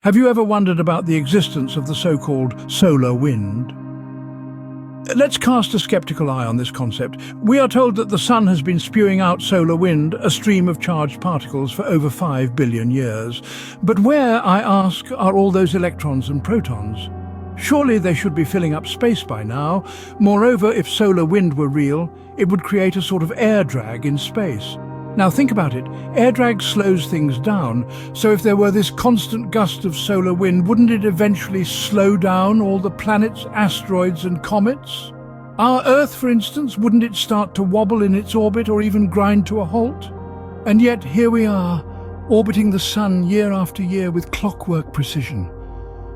Have you ever wondered about the existence of the so-called solar wind? Let's cast a skeptical eye on this concept. We are told that the sun has been spewing out solar wind, a stream of charged particles, for over 5 billion years. But where, I ask, are all those electrons and protons? Surely they should be filling up space by now. Moreover, if solar wind were real, it would create a sort of air drag in space. Now think about it, air drag slows things down, so if there were this constant gust of solar wind, wouldn't it eventually slow down all the planets, asteroids and comets? Our Earth, for instance, wouldn't it start to wobble in its orbit or even grind to a halt? And yet here we are, orbiting the sun year after year with clockwork precision.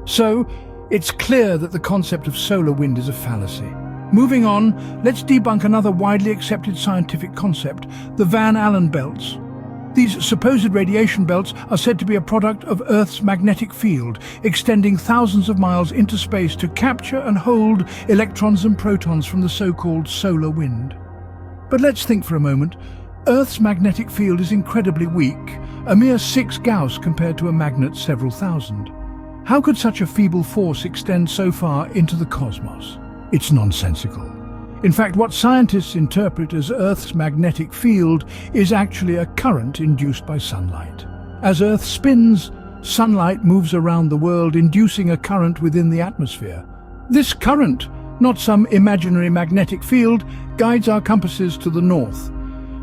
So it's clear that the concept of solar wind is a fallacy. Moving on, let's debunk another widely accepted scientific concept, the Van Allen belts. These supposed radiation belts are said to be a product of Earth's magnetic field, extending thousands of miles into space to capture and hold electrons and protons from the so-called solar wind. But let's think for a moment. Earth's magnetic field is incredibly weak, a mere 6 Gauss compared to a magnet's several thousand. How could such a feeble force extend so far into the cosmos? It's nonsensical. In fact, what scientists interpret as Earth's magnetic field is actually a current induced by sunlight. As Earth spins, sunlight moves around the world, inducing a current within the atmosphere. This current, not some imaginary magnetic field, guides our compasses to the north.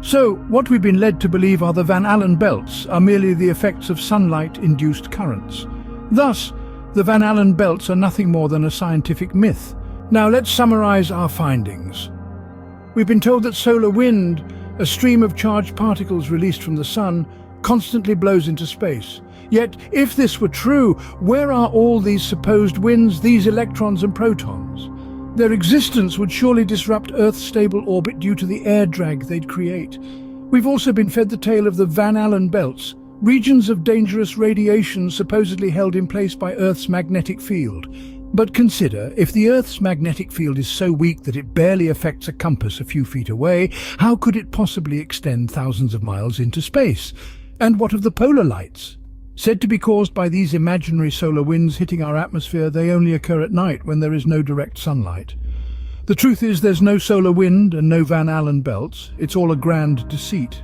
So, what we've been led to believe are the Van Allen belts are merely the effects of sunlight-induced currents. Thus, the Van Allen belts are nothing more than a scientific myth. Now let's summarize our findings. We've been told that solar wind, a stream of charged particles released from the sun, constantly blows into space. Yet, if this were true, where are all these supposed winds, these electrons and protons? Their existence would surely disrupt Earth's stable orbit due to the air drag they'd create. We've also been fed the tale of the Van Allen belts, regions of dangerous radiation supposedly held in place by Earth's magnetic field. But consider, if the Earth's magnetic field is so weak that it barely affects a compass a few feet away, how could it possibly extend thousands of miles into space? And what of the polar lights? Said to be caused by these imaginary solar winds hitting our atmosphere, they only occur at night when there is no direct sunlight. The truth is there's no solar wind and no Van Allen belts. It's all a grand deceit.